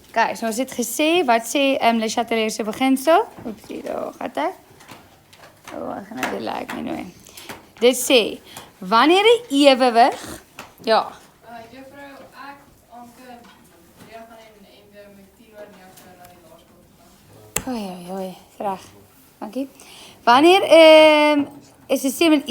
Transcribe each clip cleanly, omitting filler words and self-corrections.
Okay, so ons het gesê, wat sê Le Chatelier se beginsel? Oepsie, daar gaat ek. Ek gaan nou die like nie nooi. Dit sê, wanneer die ewewig, ja, Juffrou, ek, Anke, Ria gaan en Ember met 10:09 na die laerskool gegaan. Oei, reg. Dankie. Wanneer 'n stelsel in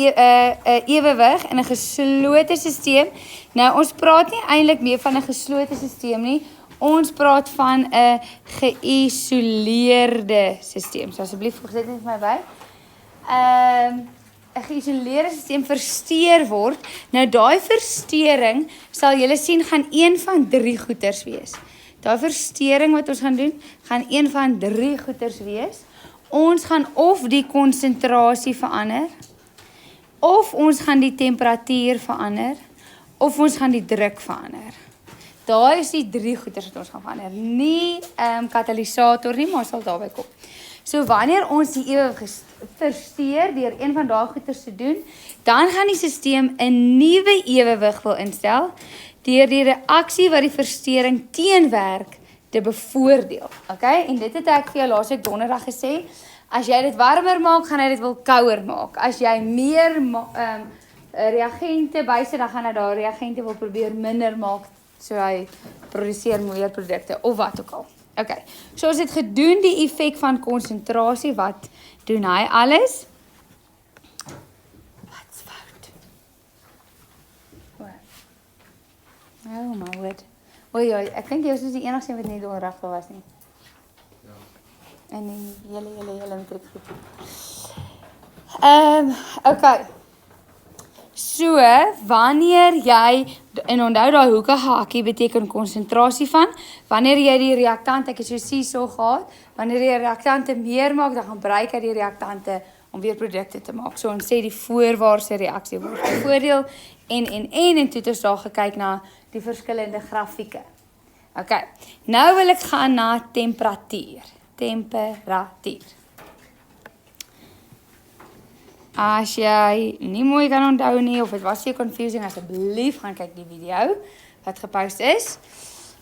ewewig in 'n geslote stelsel. Nou ons praat nie eintlik meer van 'n geslote stelsel nie. Ons praat van 'n geïsoleerde stelsel. So asseblief voeg dit net vir my by. 'n geïsoleerde stelsel versteur word. Nou daai versteuring sal julle sien gaan een van 3 goeters wees. Daai versteuring wat ons gaan doen, gaan een van 3 goeters wees. Ons gaan of die konsentrasie verander, of ons gaan die temperatuur verander, of ons gaan die druk verander. Daai is die 3 goeters wat ons gaan verander. Nie katalisator nie, maar sal daarby kom. So wanneer ons die ewewig versteur deur een van daai goeters te doen, dan gaan die stelsel 'n nuwe ewewig wil instel deur die reaksie wat die versteuring teenwerk te bevoordeel. Okay? En dit het ek vir jou laasweek donderdag gesê. As jy dit warmer maak, gaan hy dit wil kouer maak. As jy meer reagente bysit, dan gaan hy daar reagente wil probeer minder maak, so hy produseer meer produkte of wat ook al. Okay. So ons het gedoen die effek van konsentrasie. Wat doen hy alles? Wat's fout? Oh my word. Oei, ek dink jy is die enigste wat nie donderdag was nie. Ja. En die hele matriekgroep. Okay. So, wanneer jy, en onthou daai hoekige hakkie beteken konsentrasie van, wanneer jy die reaktante, ek het so seesaw gehad, wanneer jy die reaktante meer maak, dan gaan gebruik hy die reaktante om weer produkte te maak. So ons sê die voorwaartse reaksie word bevoordeel en toe het ons daar gekyk na die verskillende grafieke. Okay, nou wil ek gaan na temperatuur. Temperatuur. As jy nie mooi kan onthou nie, of het was jy confusing, asseblief gaan kyk die video wat gepost is.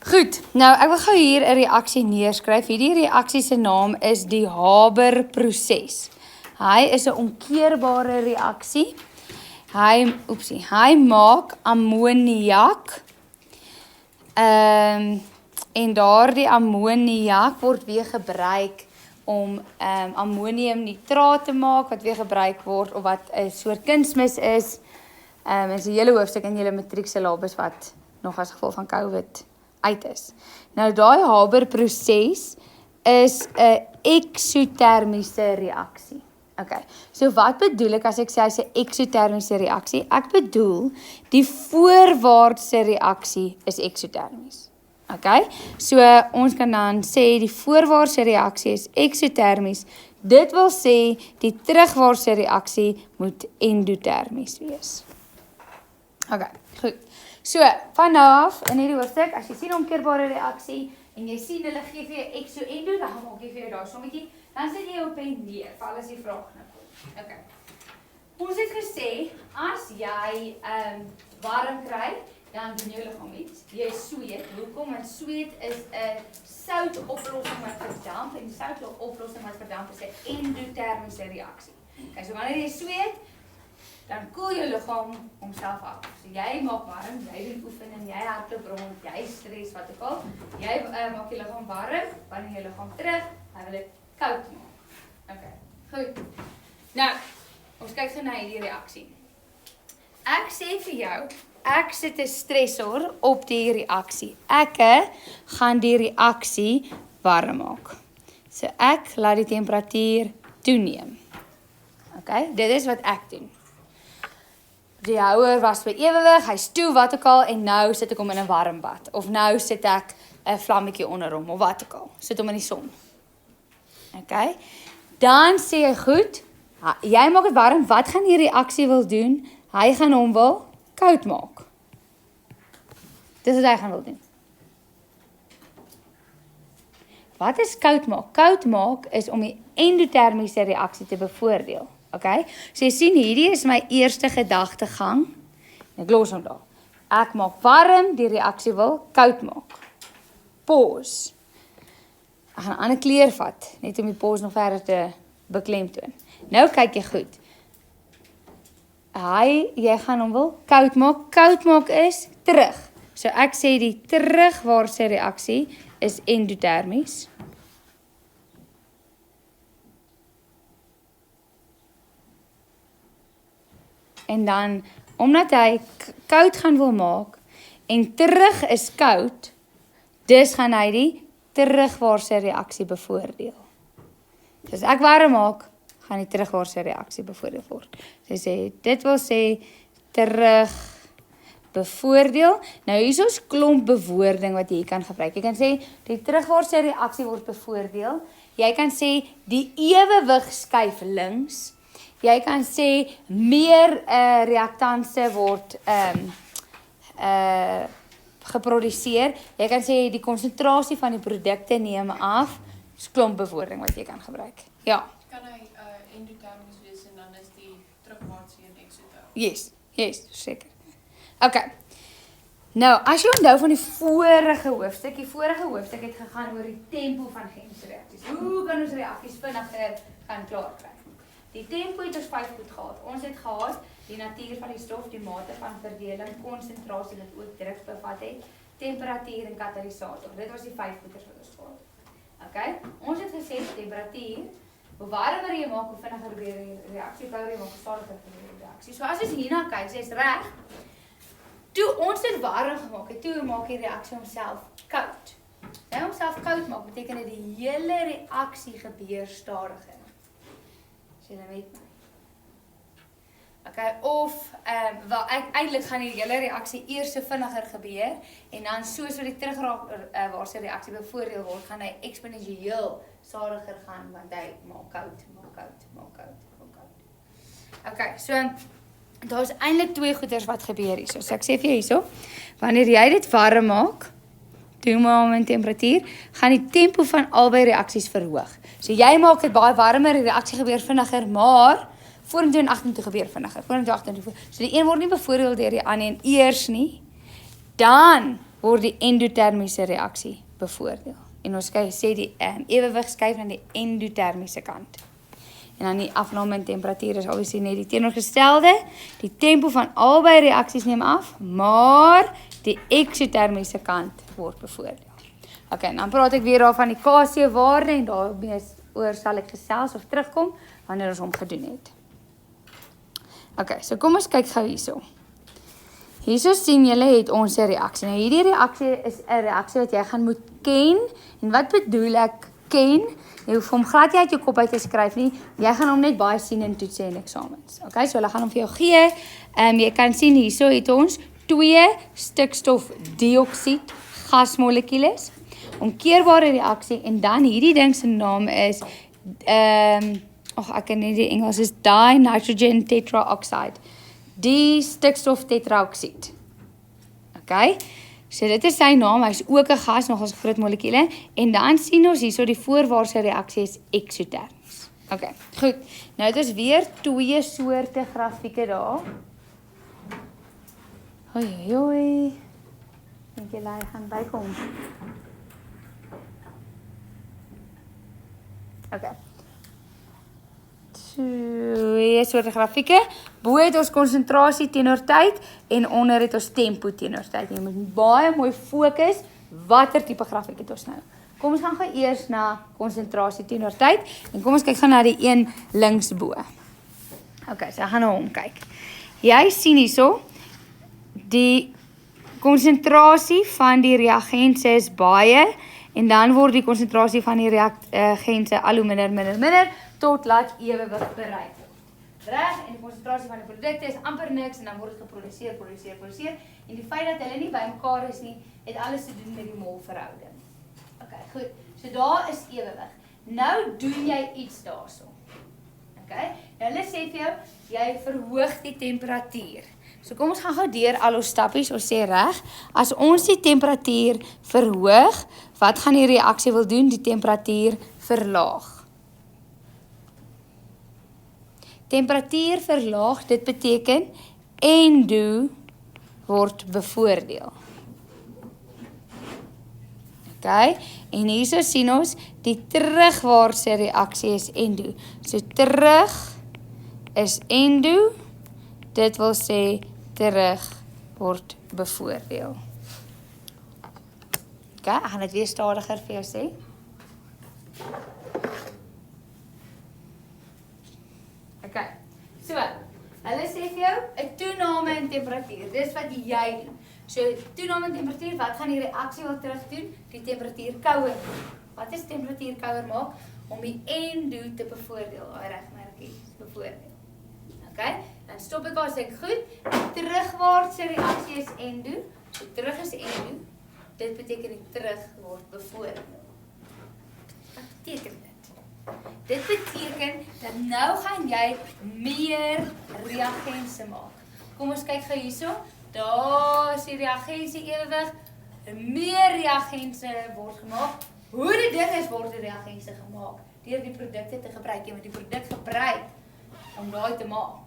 Goed, nou ek wil gou hier 'n reaksie neerskryf. Hierdie reaksie se naam is die Haber-proses. Hy is 'n omkeerbare reaksie. Hy maak ammoniak. En daardie ammoniak word weer gebruik om ammoniumnitraat te maak, wat weer gebruik word, of wat 'n soort kunsmis is. Is 'n hele hoofstuk in julle matrieksyllabus wat nog as gevolg van COVID uit is. Nou daai Haber-proses is 'n eksotermiese reaksie. Okay, so wat bedoel ek as ek sê hy's 'n eksotermiese reaksie? Ek bedoel die voorwaartse reaksie is eksotermies. Okay, so ons kan dan sê die voorwaartse reaksie is eksotermies. Dit wil sê die terugwaartse reaksie moet endotermies wees. Okay, goed. So, van nou af in hierdie hoofstuk, as jy sien omkeerbare reaksie en jy sien hulle gee vir jou ekso-endo, dan maak jy vir jou daar sommetjie, dan sit jy op en neer, vir as die vraag nou kom. Okay. Ons het gesê, as jy warm kry, dan doen jou liggaam iets. Jy sweet. Hoekom? Want sweet is 'n soutoplossing wat verdamp en soutoplossing wat verdamp is 'n endotermiese reaksie. Okay, so wanneer jy sweet, dan koel jou liggaam homself af. So jy maak warm, jy doen oefening, jy hardloop rond, jy stres wat ook al. Jy maak jou liggaam warm, wanneer jou liggaam terug, dan wil dit koud maak. Okay, goed. Nou, ons kyk gou na hierdie reaksie. Ek sê vir jou, ek sit 'n stresor op die reaksie. Ek gaan die reaksie warm maak. So ek laat die temperatuur toeneem. Okay, dit is wat ek doen. Die houer was by ewewig, hy's toe, wat ook al, en nou sit ek hom in 'n warm bad. Of nou sit ek 'n vlammetjie onder hom, of wat ook al. Sit hom in die son. Okay, dan sê jy goed, jy maak dit warm, wat gaan die reaksie wil doen? Hy gaan hom wil koud maak. Dis wat hy gaan wil doen. Wat is koud maak? Koud maak is om die endotermiese reaksie te bevoordeel. Okay? So jy sien, hierdie is my eerste gedagtegang. Ek los hom daar. Ek maak warm, die reaksie wil koud maak. Pause. Ek gaan 'n ander kleur vat, net om die pos nog verder te beklemtoon. Nou kyk jy goed. Jy gaan hom wil koud maak. Koud maak is terug. So ek sê die terugwaartse reaksie is endotermies. En dan, omdat hy koud gaan wil maak, en terug is koud, dus gaan hy die terugwaartse reaksie bevoordeel. So as ek warm maak, gaan die terugwaartse reaksie bevoordeel word. So sê, dit wil sê, terug bevoordeel. Nou hier is ons klomp bewoording wat jy kan gebruik. Jy kan sê, die terugwaartse reaksie word bevoordeel. Jy kan sê, die ewewig skuif links. Jy kan sê, meer reaktanse word geproduseer. Jy kan sê, die konsentrasie van die produkte neem af. Dis klomp bewoording wat jy kan gebruik. Ja. Kan hy endotermies wees en dan is die terugwaartse en exotermies? Yes, seker. Okay. Nou, as jy onthou van die vorige hoofstuk het gegaan oor die tempo van chemiese reaksies. Hoe kan ons reaksies vinniger gaan klaar kry? Die tempo het ons 5 goed gehad. Ons het gehad die natuur van die stof, die mate van verdeling, konsentrasie wat ook druk bevat het, temperatuur en katalisator. Dit was die 5 goeders wat ons gehad het. Okay? Ons het gesê temperatuur, hoe warmer jy maak, hoe vinniger gebeur die reaksie, hoe kouer jy maak, hoe stadiger gebeur die reaksie. So as ons hierna kyk, sê is reg. Toe ons dit warm gemaak het, toe maak die reaksie homself koud. Nou homself koud maak beteken dat die hele reaksie gebeur stadiger. As jy nou met my. Okay, of eintlik gaan die hele reaksie eers so vinniger gebeur en dan soos wat die terugwaartse reaksie bevoordeel word, gaan hy eksponensieel stadiger gaan want hy maak koud. Okay, so daar is eintlik 2 goeders wat gebeur hierso. So ek sê vir jou hierso, wanneer jy dit warm maak, doen maar met temperatuur, gaan die tempo van albei reaksies verhoog. So jy maak dit baie warmer, die reaksie gebeur vinniger, maar vorentoe en agtertoe gebeur vinniger. So die een word nie bevoordeel deur die ander en eers nie, dan word die endotermiese reaksie bevoordeel. En ons sê die ewewig skuif aan die endotermiese kant. En dan die afname in temperatuur is obviously net die teenoorgestelde. Die tempo van albei reaksies neem af, maar die eksotermiese kant word bevoordeel. Okay, dan praat ek weer daar van die Kc-waarde en daarmee oor sal ek gesels of terugkom wanneer ons hom gedoen het. Okay, so kom ons kyk gou hierso. Hierso sien julle het ons 'n reaksie. Nou hierdie reaksie is 'n reaksie wat jy gaan moet ken. En wat bedoel ek ken? Jy hoef hom glad nie uit jou kop uit te skryf nie. Jy gaan hom net baie sien in toetse en eksamens. Okay, so hulle gaan hom vir jou gee. Jy kan sien hierso het ons 2 stikstofdioksied gasmolekules. Omkeerbare reaksie en dan hierdie ding se naam is ek ken nie die Engels, is dinitrogen tetraoxide. Die stikstof tetraoksied. Okay? So dit is sy naam, hy is ook 'n gas, nogals 'n groot molekuule. En dan sien ons hierso die voorwaartse reaksie is eksotermies. Okay, goed. Nou het ons weer 2 soorte grafieke daar. Hoi. Dink jy hy gaan bykom? Okay. 2 soorte grafieke. Bo het ons konsentrasie teenoor tyd en onder het ons tempo teenoor tyd. Jy moet baie mooi fokus watter tipe grafiek het ons nou. Kom ons gaan eers na konsentrasie teenoor tyd en kom ons kyk gaan na die een links bo. Okay, so ek gaan na hom kyk. Jy sien hierso die konsentrasie van die reagense is baie en dan word die konsentrasie van die reagense al hoe minder tot laat ewewig bereik word. Reg, en die konsentrasie van die produkte is amper niks en dan word dit geproduseer en die feit dat hulle nie bymekaar is nie, het alles te doen met die molverhouding. Okay, goed. So daar is ewewig. Nou doen jy iets daarso. Okay? Nou hulle sê vir jou, jy verhoog die temperatuur. So kom ons gaan gou deur al ons stappies. Ons sê reg, as ons die temperatuur verhoog, wat gaan die reaksie wil doen? Die temperatuur verlaag. Temperatuur verlaag, dit beteken endo word bevoordeel. Okay? En hierso sien ons die terugwaartse reaksie is endo. So terug is endo, dit wil sê terug word bevoordeel. Okay, ek gaan dit weer stadiger vir jou sê. Okay, so, hulle sê vir jou, 'n toename in temperatuur, dis wat jy doen. So, toename in temperatuur, wat gaan die reaksie wil terug doen? Die temperatuur kouer. Wat is temperatuur kouer maak? Om die endo te bevoordeel, daai regmerkie, bevoordeel. Okay, dan stop ek daar, sê ek goed, die terugwaartse reaksie is endo, so terug is endo, dit beteken die terug word bevoordeel. Wat beteken dit? Dit beteken dat nou gaan jy meer reagense maak. Kom ons kyk gou hierso. Daar is die reagensie ewig. Meer reagense word gemaak. Hoe dit ding is word die reagense gemaak deur die produkte te gebruik. Jy moet die produk gebruik om daai te maak.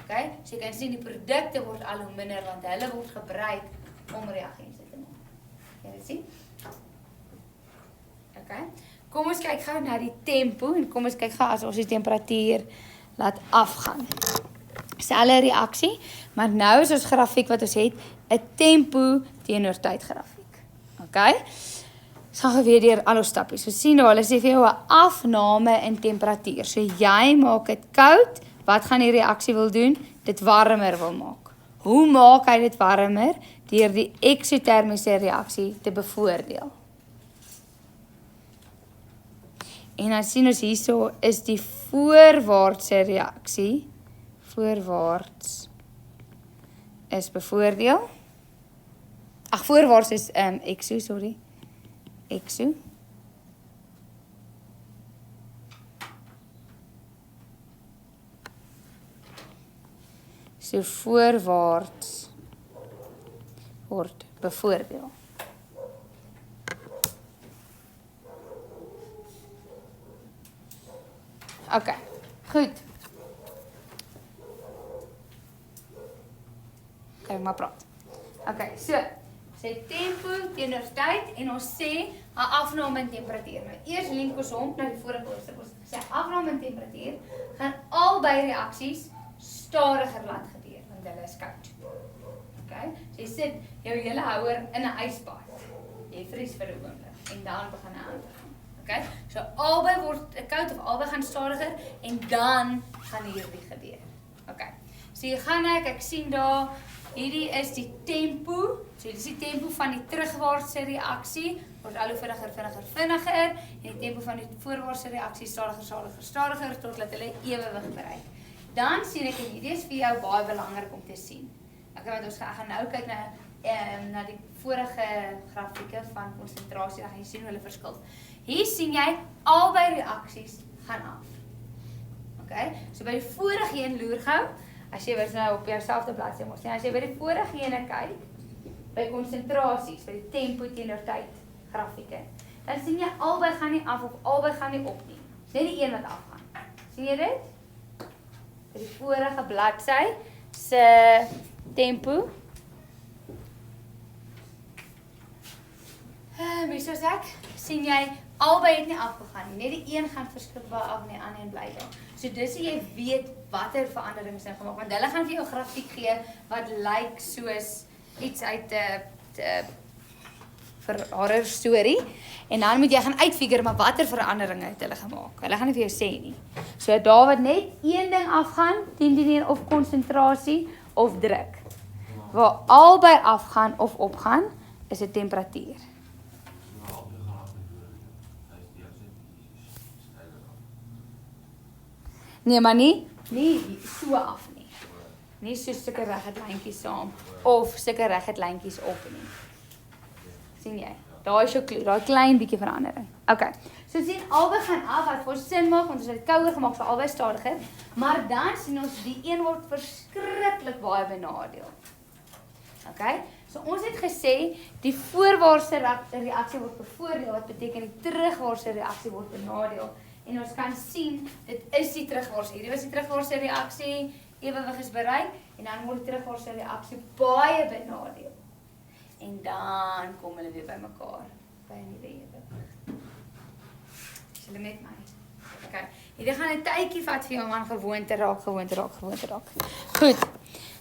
Okay? So jy kan sien die produkte word al hoe minder want hulle word gebruik om reagense te maak. Kan jy dit sien? Okay? Kom ons kyk gou na die tempo en kom ons kyk gou as ons die temperatuur laat afgaan. Selfde reaksie, maar nou is ons grafiek wat ons het 'n tempo teenoor tyd grafiek. Okay? Ons gaan weer deur al ons stappies. So sien nou, hulle sê vir jou 'n afname in temperatuur. So jy maak dit koud, wat gaan die reaksie wil doen? Dit warmer wil maak. Hoe maak hy dit warmer? Deur die eksotermiese reaksie te bevoordeel. En dan sien ons hierso is die voorwaartse reaksie. Voorwaarts is bevoordeel. Ag, voorwaarts is exo, sorry. Exo. So voorwaarts word bevoordeel. Okay, goed. Kyk maar praat. Okay, so sê tempo teenoor tyd en ons sê 'n afname in temperatuur. Nou eers link ons hom na die vorige hoofstuk. Ons sê afname in temperatuur gaan albei reaksies stadiger laat gebeur want hulle is koud. Okay? So jy sit jou hele houer in 'n ysbad. Jy vries vir 'n oomblik en dan begin hy aan te gaan. Okay? So albei word koud of albei gaan stadiger en dan gaan hierdie gebeur. Okay. So jy gaan ek sien daar hierdie is die tempo. So dis die tempo van die terugwaartse reaksie word al hoe vinniger en die tempo van die voorwaartse reaksie stadiger totdat hulle ewewig bereik. Dan sien ek en hierdie is vir jou baie belangrik om te sien. Okay, want ons gaan nou kyk na die vorige grafieke van konsentrasie, dan gaan jy sien hoe hulle verskil. Hier sien jy albei reaksies gaan af. Okay? So by die vorige een loer gou, as jy was nou op jouselfde bladsy mos, as jy by die vorige ene kyk, by konsentrasies, by die tempo teenoor tyd grafieke, dan sien jy albei gaan nie af of albei gaan nie op nie. Dis net die een wat afgaan. Sien jy dit? By die vorige bladsy se tempo. Soos ek, sien jy albei het nie afgegaan nie. Net die een gaan verskrikbaar af en die ander een bly daar. So dis hoe jy weet watter veranderings nou gemaak, want hulle gaan vir jou grafiek gee wat lyk soos iets uit 'n horror storie en dan moet jy gaan uitfigure maar watter veranderinge het hulle gemaak. Hulle gaan nie vir jou sê nie. So daar wat net een ding afgaan, teenoor of konsentrasie of druk. Waar albei afgaan of opgaan, is 'n temperatuur. Nee, maar nie so af nie. Nie so sulke reguit lyntjies saam of sulke reguit lyntjies op nie. Sien jy? Daar is jou klou, daai klein bietjie verandering. Okay. So sien albei gaan af wat vir sin maak want ons het dit kouer gemaak vir albei stadiger, maar dan sien ons die een word verskriklik baie benadeel. Okay? So ons het gesê die voorwaartse reaksie word bevoordeel, wat beteken die terugwaartse reaksie word benadeel. En ons kan sien, dit is die terugwaartse. Hierdie was die terugwaartse reaksie, ewewig is bereik, en dan word die terugwaartse reaksie baie benadeel. En dan kom hulle weer by mekaar. by 'n nuwe ewig. Is julle met my? Okay. Hierdie gaan 'n tydjie vat vir jou om aan gewoon te raak. Goed.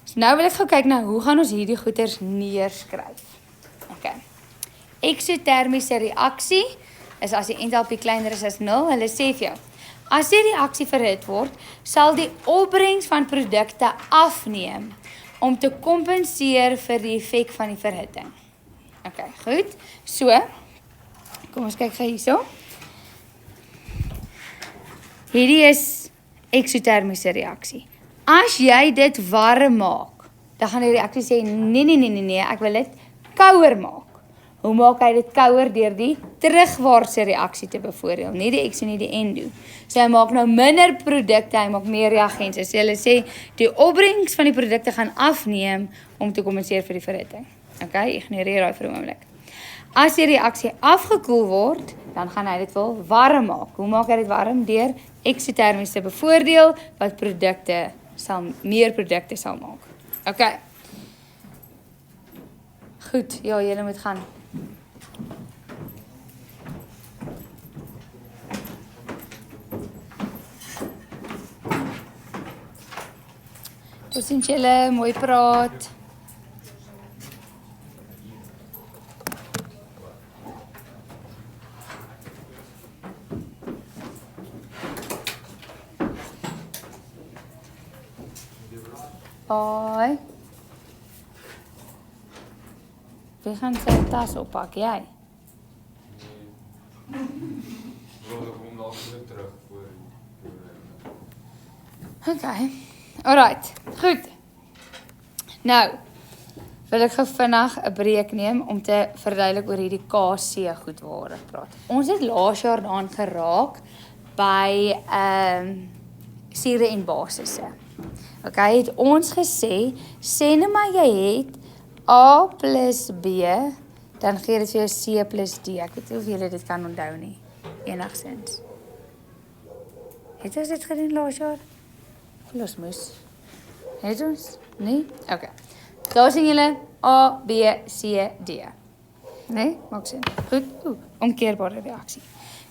So nou wil ek gou kyk na hoe gaan ons hierdie goeters neerskryf. Okay. Eksotermiese reaksie is as die enthalpie kleiner is as 0. Hulle sê vir jou, as die reaksie verhit word, sal die opbrengs van produkte afneem om te kompenseer vir die effek van die verhitting. Okay, goed. So, kom ons kyk gou hierso. Hierdie is eksotermiese reaksie. As jy dit warm maak, dan gaan die reaksie sê, nee, ek wil dit kouer maak. Hoe maak hy dit kouer? Deur die terugwaartse reaksie te bevoordeel, nie die ekso nie die endo. So hy maak nou minder produkte, hy maak meer reagense. So hulle sê, die opbrengs van die produkte gaan afneem om te kompenseer vir die verhitting. Okay, ignoreer daai vir 'n oomblik. As die reaksie afgekoel word, dan gaan hy dit wel warm maak. Hoe maak hy dit warm? Deur eksotermies te bevoordeel, wat meer produkte sal maak. Okay. Goed, ja, julle moet gaan. Totsiens julle, mooi praat. Hoi. Wie gaan sy tas oppak? Jy? Okay. Alright. Goed. Nou, wil ek gou vinnig 'n breek neem om te verduidelik oor hierdie KC goedwaardig praat. Ons het laas jaar daaraan geraak by sure en basisse. Okay, het ons gesê, sê nou maar jy het A plus B, dan gee dit vir jou C plus D. Ek weet nie of julle dit kan onthou nie, enigszins. Het ons dit gedoen laas jaar? Ons moes. Het ons? Nee? Okay. Daar sien julle A, B, C, D. Nee? Maak sin. Goed. Omkeerbare reaksie.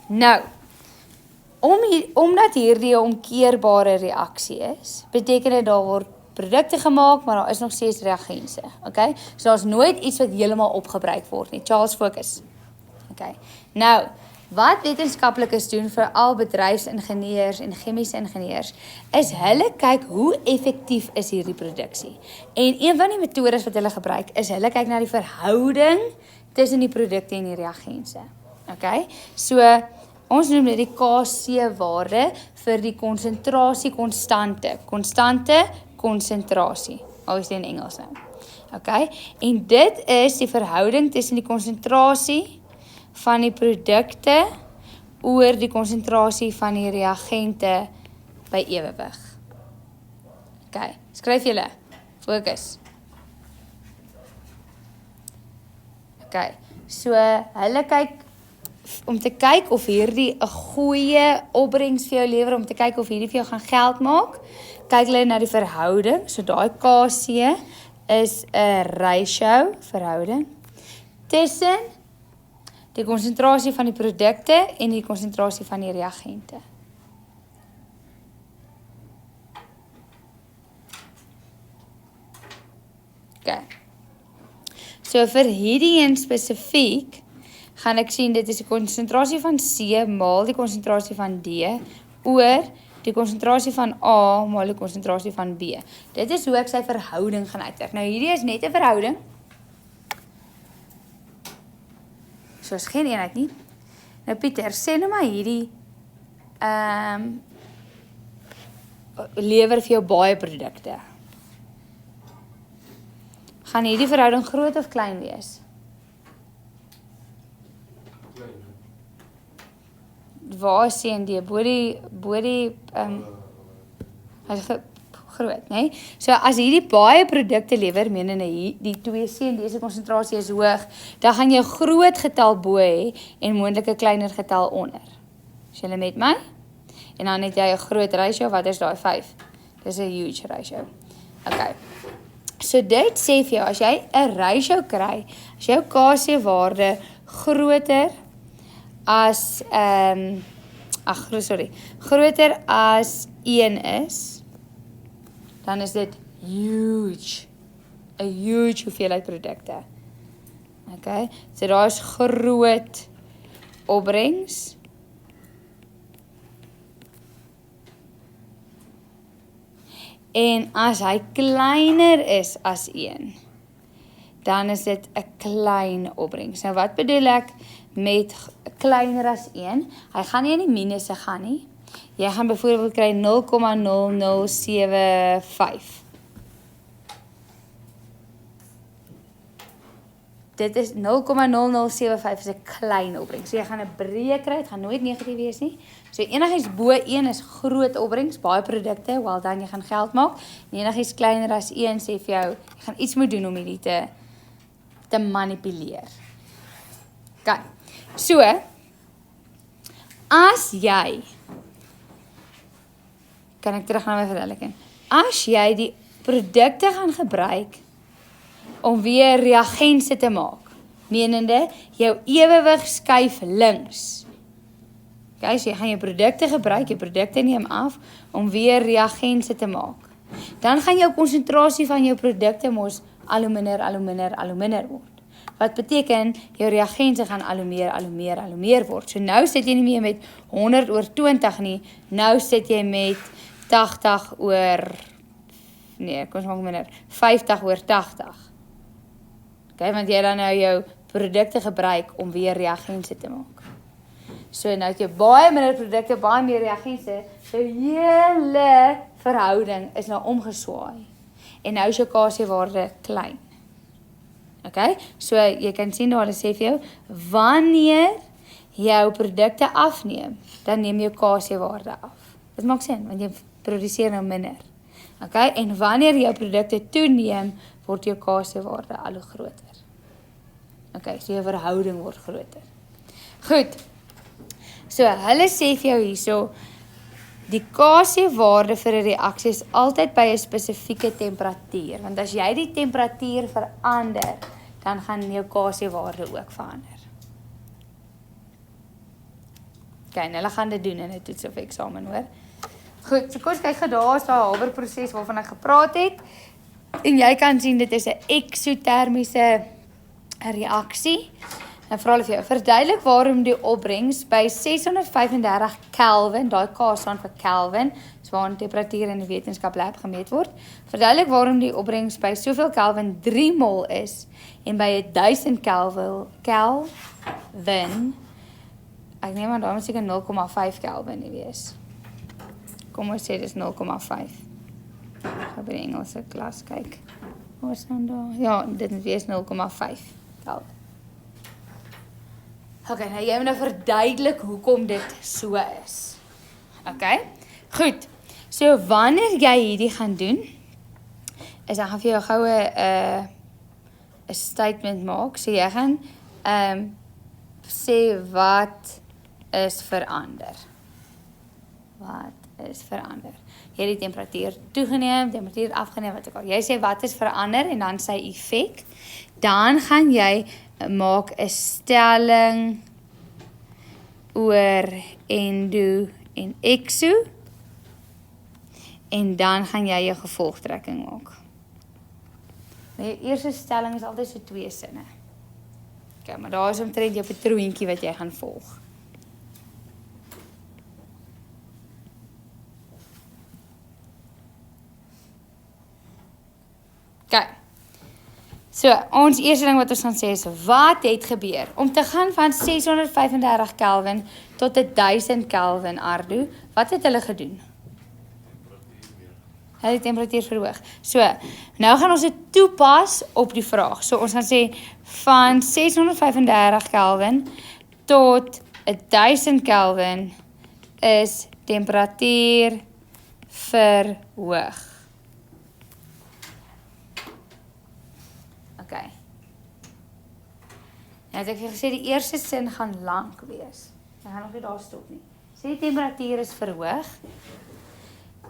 Nou, omdat hierdie 'n omkeerbare reaksie is, beteken dit daar word produkte gemaak, maar daar is nog steeds reagense. Okay? So daar's nooit iets wat heeltemal opgebruik word nie. Charles, fokus. Okay. Nou, wat wetenskaplikes doen, veral bedryfsingenieurs en chemiese ingenieurs, is hulle kyk hoe effektief is hierdie produksie. En een van die metodes wat hulle gebruik, is hulle kyk na die verhouding tussen die produkte en die reagense. Okay? So, ons noem dit die KC-waarde vir die konsentrasie-konstante. Konstante konsentrasie. Obviously in Engels nou. Okay? En dit is die verhouding tussen die konsentrasie van die produkte oor die konsentrasie van die reagente by ewewig. Okay, skryf julle. Fokus. Okay, so hulle kyk om te kyk of hierdie 'n goeie opbrengs vir jou lewer, om te kyk of hierdie vir jou gaan geld maak. Kyk hulle na die verhouding. So daai KC is 'n ratio verhouding tussen die konsentrasie van die produkte en die konsentrasie van die reagente. Okay. So vir hierdie een spesifiek gaan ek sien dit is die konsentrasie van C maal die konsentrasie van D oor die konsentrasie van A maal die konsentrasie van B. Dit is hoe ek sy verhouding gaan uitwerk. Nou hierdie is net 'n verhouding. So is geen eenheid nie. Nou Pieter, sê nou maar hierdie lewer vir jou baie produkte. Gaan hierdie verhouding groot of klein wees? Waar is C en D? Bo die groot, né? So as hierdie baie produkte lewer, menene die 2 C en D se konsentrasie is hoog, dan gaan jy 'n groot getal bo hê en moontlik 'n kleiner getal onder. Is julle met my? En dan het jy 'n groot ratio, wat is daai 5? Dis 'n huge ratio. Okay. So dit sê vir jou, as jy 'n ratio kry, as jou KC waarde groter as groter as 1 is, dan is dit huge. 'n huge hoeveelheid produkte. Okay, so daar is groot opbrengs. En as hy kleiner is as 1, dan is dit 'n klein opbrengs. Nou wat bedoel ek met kleiner as 1? Hy gaan nie in die minusse gaan nie. Jy gaan byvoorbeeld kry 0,0075. Dit is 0,0075 is 'n klein opbrengs. So jy gaan 'n breë kry, dit gaan nooit negatief wees nie. So enigiets bo 1 is groot opbrengs, baie produkte, wel dan jy gaan geld maak. En enigiets kleiner as 1 sê vir jou, jy gaan iets moet doen om hierdie te manipuleer. OK. So as jy kan ek terug na my verduideliking. As jy die produkte gaan gebruik om weer reagense te maak, menende jou ewewig skuif links. Okay, so jy gaan jou produkte gebruik, jou produkte neem af om weer reagense te maak. Dan gaan jou konsentrasie van jou produkte mos al hoe minder word. Wat beteken jou reagense gaan al hoe meer word. So nou sit jy nie meer met 100/20 nie, nou sit jy met 50/80. Okay, want jy dan nou jou produkte gebruik om weer reagense te maak. So nou het jy baie minder produkte, baie meer reagense, so hele verhouding is nou omgeswaai. En nou is jou Kc-waarde klein. Okay, so jy kan sien daar hulle sê vir jou, wanneer jou produkte afneem, dan neem jou Kc-waarde af. Dit maak sin, want jy produseer nou minder. Okay, en wanneer jou produkte toeneem, word jou Kc-waarde al hoe groter. Okay, so jou verhouding word groter. Goed, so hulle sê vir jou hierso, die Kc-waarde vir 'n reaksie is altyd by 'n spesifieke temperatuur, want as jy die temperatuur verander, dan gaan jou Kc-waarde ook verander. Okay, en hulle gaan dit doen in 'n toets of eksamen, hoor. Goed, so kom ons kyk daar is daai Haber-proses waarvan ek gepraat het. En jy kan sien dit is 'n eksotermiese reaksie. Nou vra hulle vir jou, verduidelik waarom die opbrengs by 635 Kelvin, daai K staan vir Kelvin, so waar temperatuur in die wetenskaplab gemeet word. Verduidelik waarom die opbrengs by soveel Kelvin 3 mol is en by 1000 Kelvin, ek neem aan daar moet seker 0,5 Kelvin nie wees. Kom ons sê dis 0,5. Ek gaan by die Engelse klas kyk. Waar is dan daar? Ja, dit moet wees 0,5 Kelvin. Okay, nou jy moet nou verduidelik hoekom dit so is. Okay, goed. So wanneer jy hierdie gaan doen, is dan gaan vir jou goue 'n statement maak. So jy gaan sê wat is verander. Wat is verander? Jy het die temperatuur toegeneem, temperatuur afgeneem, wat ook al. Jy sê wat is verander en dan sy effek. Dan gaan jy maak 'n stelling oor endo en exo. En dan gaan jy jou gevolgtrekking maak. Nou, jou eerste stelling is altyd so 2 sinne. Okay, maar daar is omtrent jou patroontjie wat jy gaan volg. Okay. So, ons eerste ding wat ons gaan sê is, wat het gebeur? Om te gaan van 635 Kelvin tot 1000 Kelvin Ardo, wat het hulle gedoen? Hulle het die temperatuur verhoog. So, nou gaan ons dit toepas op die vraag. So, ons gaan sê, van 635 Kelvin tot 1000 Kelvin is temperatuur verhoog. Okay. Nou het ek vir gesê, die eerste sin gaan lank wees. Ek gaan nog nie daar stop nie. Sê die temperatuur is verhoog.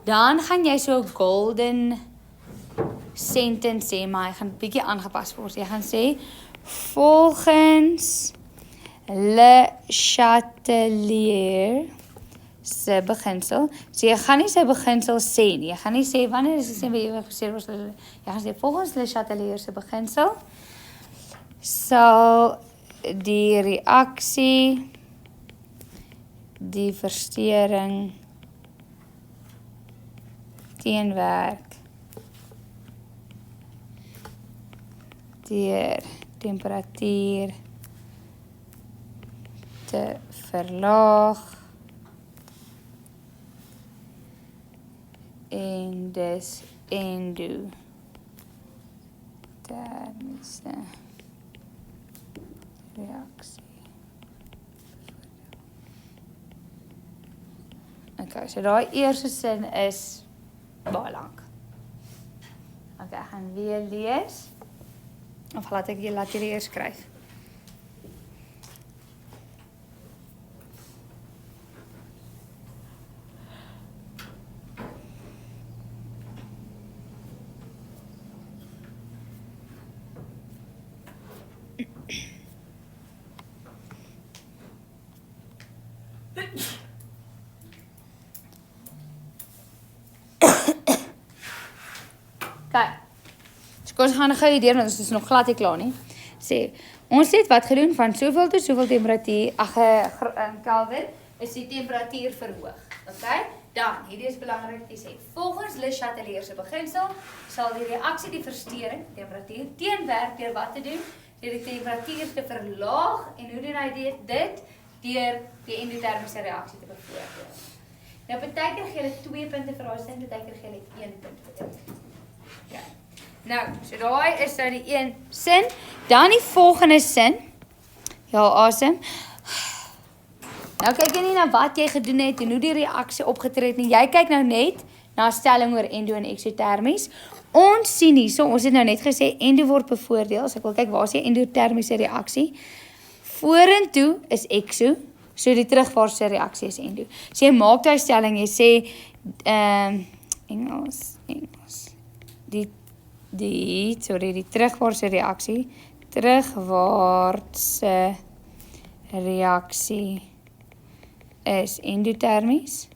Dan gaan jy so 'n golden sentence sê, maar hy gaan bietjie aangepas word. Jy gaan sê, volgens Le Chatelier se beginsel. So jy gaan nie sy beginsel sê nie. Jy gaan nie sê wanneer is die sin by jy gaan sê volgens Le Chatelier se beginsel sal die reaksie, die versteuring teenwerk deur temperatuur te verlaag en dus endotermiese reaksie. Okay, so daai eerste sin is baie lank. Okay, ek gaan weer lees. Of laat jullie eers skryf. Kijk, so ons gaan gou deur want ons is nog glad nie klaar nie. Sê, ons het wat gedoen van soveel tot soveel temperatuur, Kelvin, is die temperatuur verhoog. Okay? Dan, hierdie is belangrik, jy sê, volgens Le Chatelier se beginsel sal die reaksie die versteuring, temperatuur, teenwerk deur wat te doen? Deur die temperatuur te verlaag en hoe doen hy dit? Deur die endotermiese reaksie te bevoordeel. Nou, partykeer gee hulle 2 punte vir daai sin, partykeer gee hulle 1 punt vir dit. Okay. Nou, so daai is nou die een sin. Dan die volgende sin. Ja, asem. Nou kyk jy nie na wat jy gedoen het en hoe die reaksie opgetree het nie. Jy kyk nou net na 'n stelling oor endo en eksotermies. Ons sien hier, so ons het nou net gesê endo word bevoordeel. So ek wil kyk waar is die endotermiese reaksie? Vorentoe is ekso, so die terugwaartse reaksie is endo. So jy maak daai stelling, jy sê Engels. Die terugwaartse reaksie is endotermies.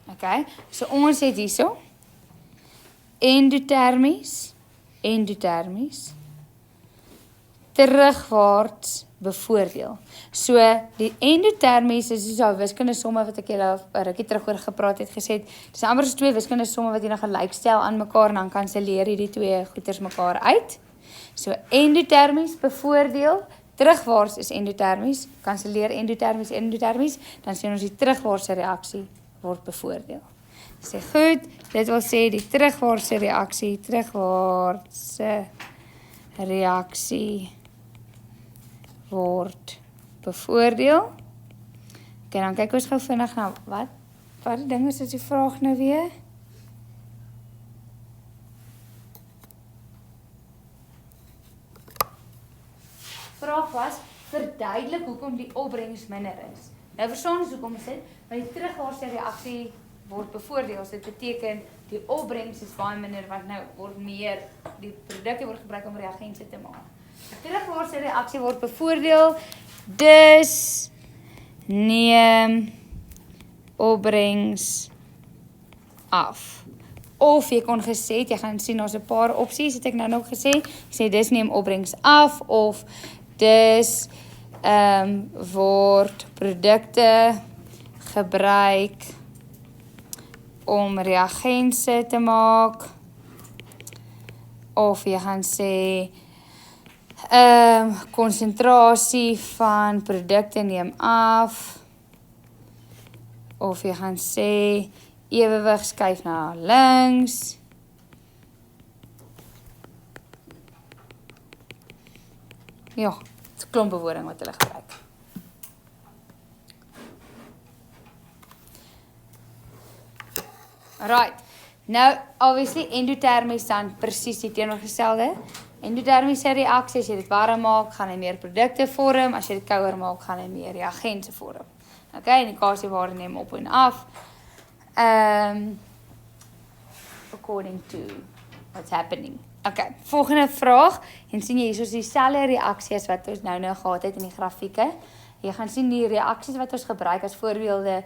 Okay, so ons het hierso endotermies, terugwaarts bevoordeel. So die endotermies is soos ou wiskundige somme wat ek julle 'n rukkie terug oor gepraat het gesê. Dis amper soos 2 wiskundige somme wat jy nou gelyk stel aan mekaar en dan kanselleer jy die 2 goeters mekaar uit. So endotermies bevoordeel, terugwaarts is endotermies, kanselleer endotermies, dan sien ons die terugwaartse reaksie word bevoordeel. Sê goed, dit wil sê die terugwaartse reaksie word bevoordeel. Okay, dan kyk ons gou vinnig na wat die ding is die vraag nou weer? Vraag was, verduidelik hoekom die opbrengs minder is. Nou verstaan ons hoekom is dit, want die terugwaartse reaksie word bevoordeel. So dit beteken die opbrengs is baie minder want nou word meer die produkte word gebruik om reagense te maak. Die terugwaartse reaksie word bevoordeel, dus neem opbrengs af. Of jy kon gesê, jy gaan sien daar's 'n paar opsies, het ek nou nog gesê. Jy sê dis neem opbrengs af of dis word produkte gebruik om reagense te maak. Of jy gaan sê konsentrasie van produkte neem af. Of jy gaan sê ewewig skuif na links. Ja, dit is 'n klomp bewoording wat hulle gebruik. Right. Nou, obviously, endotermies dan presies die teenoorgestelde. Endotermiese reaksie, as jy dit warm maak, gaan hy meer produkte vorm. As jy dit kouer maak, gaan hy meer reagense vorm. Okay, en die kasieware neem op en af. According to what's happening. Okay, volgende vraag. En sien jy, hier is dieselfde reaksies wat ons nou gehad het in die grafieke. Jy gaan sien die reaksies wat ons gebruik as voorbeelde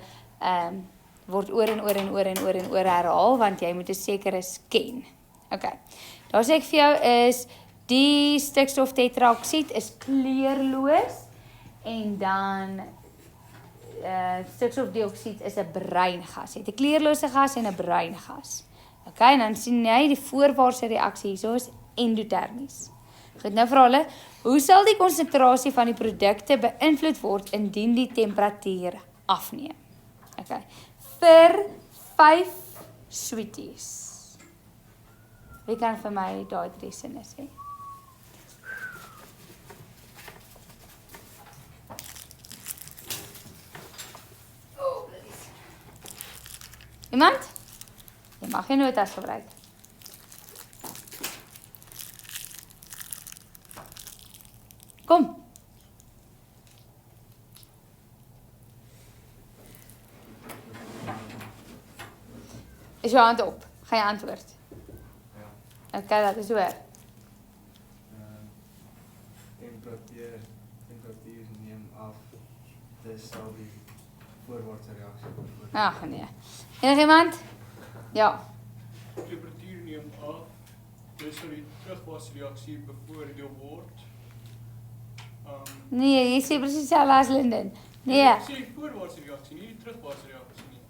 word oor en oor herhaal, want jy moet 'n sekere ken. Okay, daar sê ek vir jou is, die stikstoftetraoksied is kleurloos, en dan stikstofdioksied is 'n bruin gas. Jy het 'n kleurlose gas en 'n bruin gas. Okay, en dan sien jy die voorwaartse reaksie hierso is endotermies. Goed, nou vra hulle, hoe sal die konsentrasie van die produkte beïnvloed word indien die temperatuur afneem? Okay, vir 5 sweeties. Wie kan vir my daai 3 sinne sê? Iemand? Jy mag jy notas gebruik. Kom. Is jou hand op? Ga jy antwoord? Ja. Okay, dat is hoor. Temperatuur neem af. Dis sal die voorwaartse reaksie beïnvloed. Ag nee. Enig iemand? Ja. Temperatuur neem af. Dis sal die terugwaartse reaksie bevoordeel word. Nee, jy sê presies dieselfde as Linden. Nee. Ek sê die voorwaartse reaksie, nie die terugwaartse reaksie nie.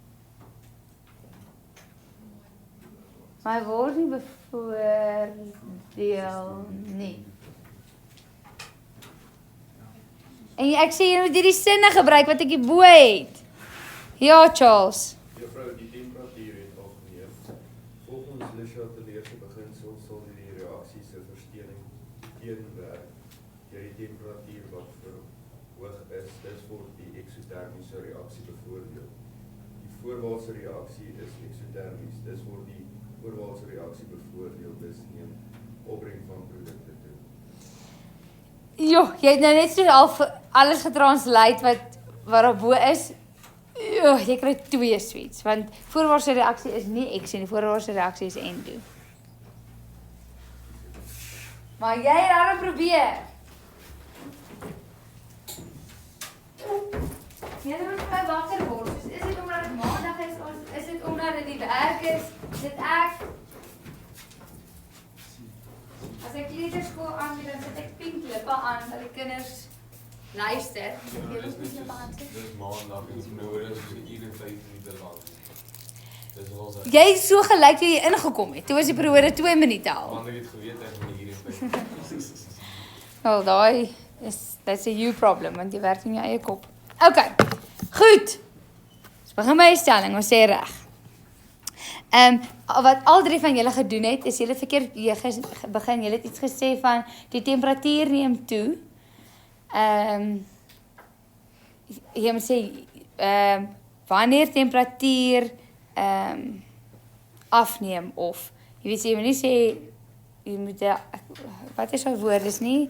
Maar word nie bevoordeel nie. En ek sê jy moet hierdie sinne gebruik wat ek hierbo het. Ja, Charles. Juffrou, die temperatuur het afgeneem. Volgens Le Chatelier se beginsel sal die reaksie se versteuring teenwerk deur die temperatuur wat verhoog is. Dis word die eksotermiese reaksie bevoordeel. Die voorwaartse reaksie is eksotermies. Dis word die voorwaartse reaksie bevoordeel. Dis neem opbreng van produkte toe. Jo, jy het nou net so al alles getranslate wat daarbo is. Jo, jy kry 2 sweets, want voorwaartse reaksie is nie X en die voorwaartse reaksie is endo. Maar jy het daarom probeer. Jy moet vir my wakker word. Dus is dit omdat dit maandag is, of is dit omdat dit die werk is? Is dit ek? As ek kleuterskool aanbied, dan sit ek pink lippe aan, dat die kinders luister. Dis maandag en nou is dit 1 uur en 5 minute lank. Dis wel so. Jy het so gelyk toe jy ingekom het. Toe was die periode 2 minute al. Want ek het geweet ek moet 1 uur en 5 minute. Wel, that's a you problem, want jy werk in jou eie kop. Okay, goed. Ons begin by 'n stelling, ons sê reg. Wat al 3 van julle gedoen het, is julle verkeerd begin. Julle het iets gesê van die temperatuur neem toe. Jy moet sê, wanneer temperatuur afneem of, jy weet sê, jy moet nie sê, jy moet, wat is jou woord, dis nie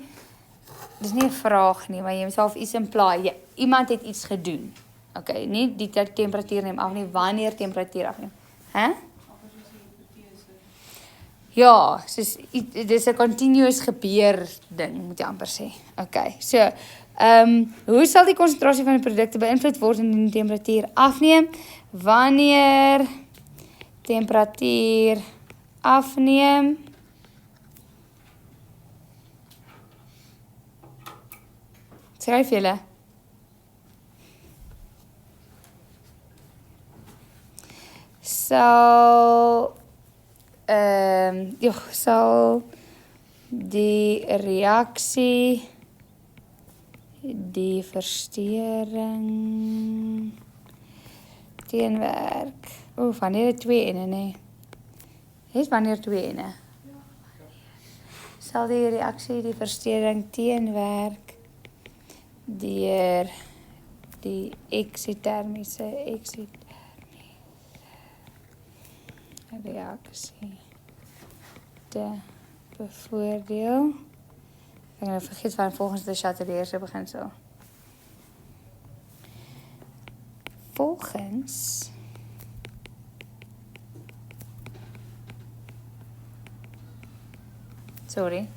'n vraag nie, maar jy moet self iets imply, iemand het iets gedoen, okay, nie die temperatuur neem af nie, wanneer temperatuur afneem, Ja, dis 'n continuous gebeur ding, moet jy amper sê, okay, so, hoe sal die konsentrasie van die produkte beïnvloed word indien die temperatuur afneem? Wanneer temperatuur afneem, skryf julle. Sal die reaksie, die versteuring teenwerk. Wanneer 2 ene, nee. Is wanneer 2 ene. Sal die reaksie, die versteuring teenwerk deur die eksotermiese reaksie te bevoordeel. Ek het vergeet van volgens die Chatelier se beginsel. volgens sorry.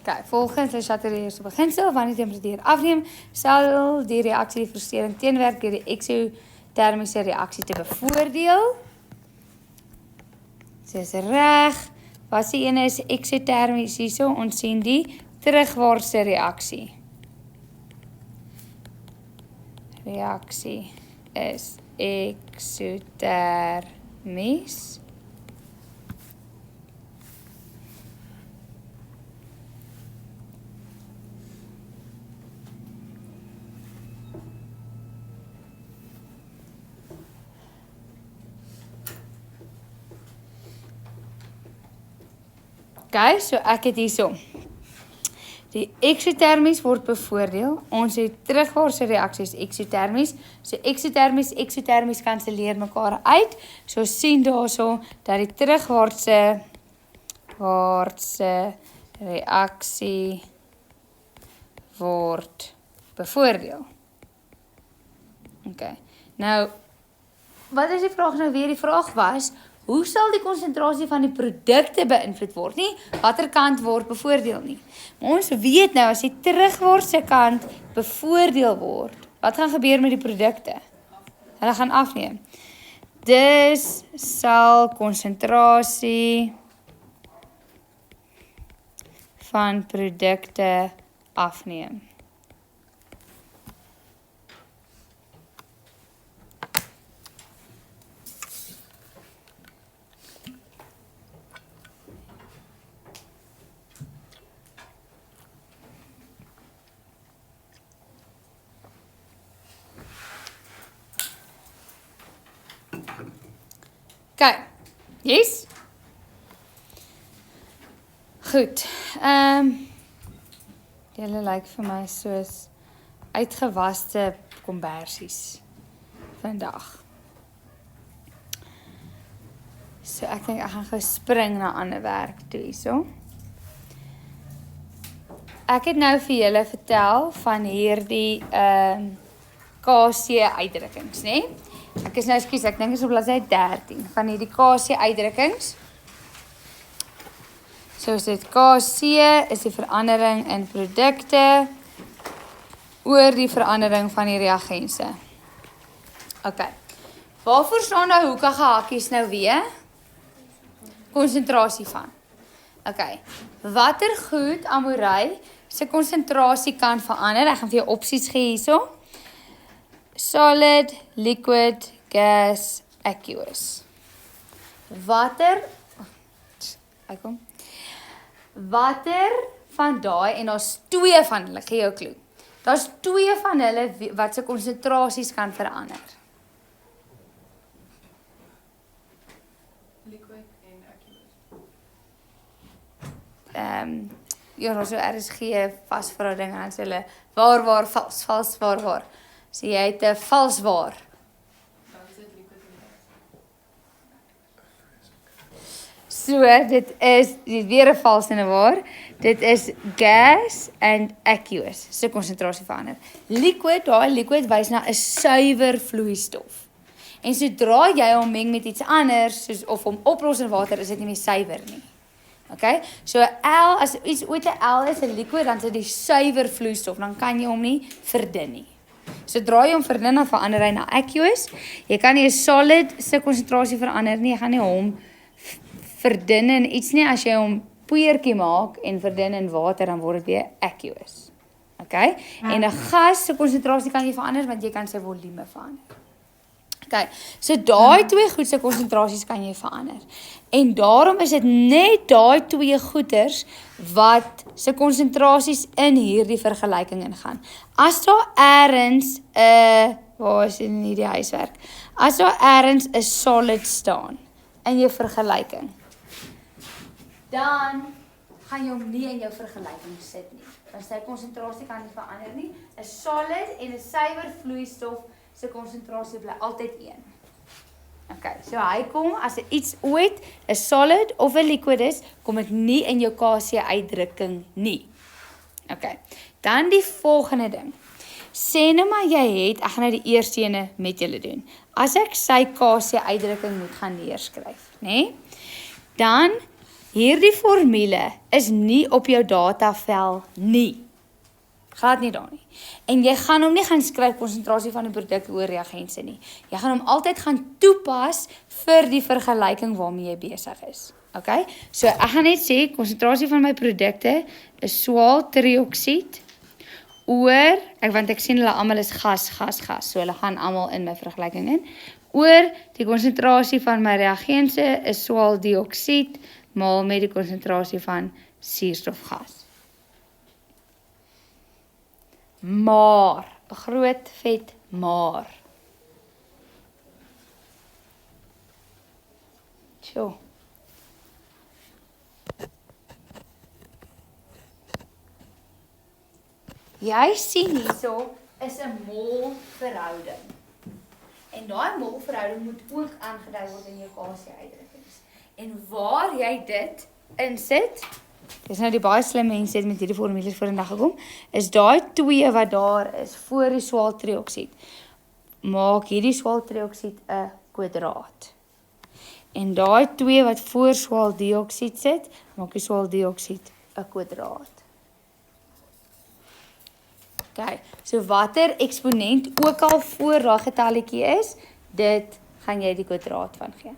Okay, volgens die Chateaubriand beginsel, wanneer die temperatuur afneem, sal die reaksie die verstoring teenwerk deur die eksotermiese reaksie te bevoordeel. Dis reg. Wat se ene is eksotermies hierso? Ons sien die terugwaartse reaksie. Reaksie is eksotermies. Okay, so ek het hierso. Die eksotermies word bevoordeel. Ons het terugwaartse reaksies eksotermies. So eksotermies kanselleer mekaar uit. So sien daarso dat die terugwaartse reaksie word bevoordeel. Okay. Nou, wat is die vraag nou weer? Die vraag was, hoe sal die konsentrasie van die produkte beïnvloed word? Nie watter kant word bevoordeel nie. Maar ons weet nou, as die terugwaartse kant bevoordeel word, wat gaan gebeur met die produkte? Hulle gaan afneem. Dus sal konsentrasie van produkte afneem. Okay, yes? Goed, julle lyk vir my soos uitgewaste kombersies vandag. So ek dink ek gaan gou spring na ander werk toe hierso. Ek het nou vir julle vertel van hierdie KC uitdrukkings, né? Ek is nou ekskuus, ek dink is op bladsy 13 van hierdie KC uitdrukkings. So as dit KC is die verandering in produkte oor die verandering van die reagense. Okay. Waarvoor staan nou hoekige hakies nou weer? Konsentrasie van. Okay. Watter goed Amorey se konsentrasie kan verander? Ek gaan vir jou opsies gee hierso. Solid, liquid, gas, aqueous. Watter van daai, en daar's 2 van hulle, gee jou klou. Daar's 2 van hulle wat se konsentrasies kan verander. Liquid en aqueous. Ja, so RSG vasverhouding en dan sê hulle waar, vals, waar. So jy het 'n vals waar. Dan is dit liquid en gas. So, dit is weer 'n vals en 'n waar. Dit is gas and aqueous. Se konsentrasie verander. Daai liquid wys na 'n suiwer vloeistof. En sodra jy hom meng met iets anders, soos of hom oplos in water, is dit nie meer suiwer nie. Okay? So as iets ooit 'n L is 'n liquid, dan is dit die suiwer vloeistof, dan kan jy hom nie verdun nie. Sodra jy hom verdun, dan verander hy na aqueous. Jy kan nie 'n solid se konsentrasie verander nie. Jy gaan nie hom verdun in iets nie. As jy hom poeiertjie maak en verdun in water, dan word dit weer aqueous. Okay? En 'n gas se konsentrasie kan jy verander want jy kan sy volume verander. Okay, so daai 2 goed se konsentrasies kan jy verander. En daarom is dit net daai 2 goeters wat se konsentrasies in hierdie vergelyking ingaan. As daar eers waar is in hierdie huiswerk? As daar eers 'n solid staan in jou vergelyking, dan gaan jy hom nie in jou vergelyking sit nie. Want sy konsentrasie kan nie verander nie. 'n Solid en 'n suiwer vloeistof se konsentrasie bly altyd 1. Okay, so hy kom as iets ooit 'n solid of 'n liquid is, kom dit nie in jou KC-uitdrukking nie. Okay. Dan die volgende ding. Sê nou maar jy het, ek gaan nou die eerste ene met julle doen. As ek sy KC-uitdrukking moet gaan neerskryf, nê? Dan hierdie formule is nie op jou datavel nie. Gaat nie daar nie. En jy gaan hom nie gaan skryf konsentrasie van die produk oor reagense nie. Jy gaan hom altyd gaan toepas vir die vergelyking waarmee jy besig is. Okay? So ek gaan net sê konsentrasie van my produkte is swaaltrioksied oor, want ek sien hulle almal is gas, so hulle gaan almal in my vergelyking in, oor die konsentrasie van my reagense is swaaldioksied maal met die konsentrasie van suurstofgas. Maar, 'n groot vet maar. Sjoe. Jy sien hierso is 'n mol verhouding. En daai mol verhouding moet ook aangedui word in jou KC-uitdrukkings. En waar jy dit insit, dis nou die baie slim mense het met hierdie formules vorendag gekom, is daai 2 wat daar is voor die swaaltrioksied. Maak hierdie swaaltrioksied 'n kwadraat. En daai 2 wat voor swaaldioksied sit, maak die swaaldioksied 'n kwadraat. Okay, so watter eksponent ook al voor daai getalletjie is, dit gaan jy die kwadraat van gee.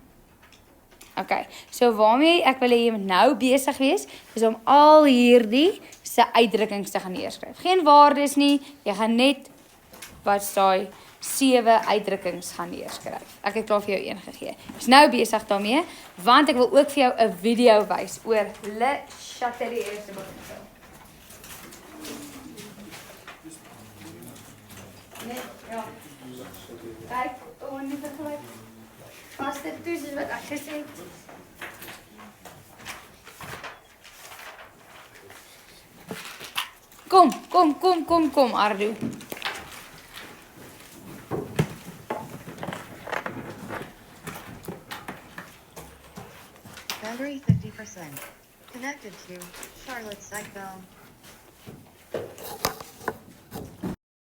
Okay, so waarmee ek wil hê jy moet nou besig wees, is om al hierdie se uitdrukkings te gaan neerskryf. Geen waardes nie, jy gaan net wat daai 7 uitdrukkings gaan neerskryf. Ek het klaar vir jou een gegee. Is nou besig daarmee, want ek wil ook vir jou 'n video wys oor Le Chatelier se beginsel. Nee, ja. Kyk, nie vergelyk. Vaste toets is wat ek gesê het. Kom, Ardu. Battery 50%. Connected to Charlotte Cyclone.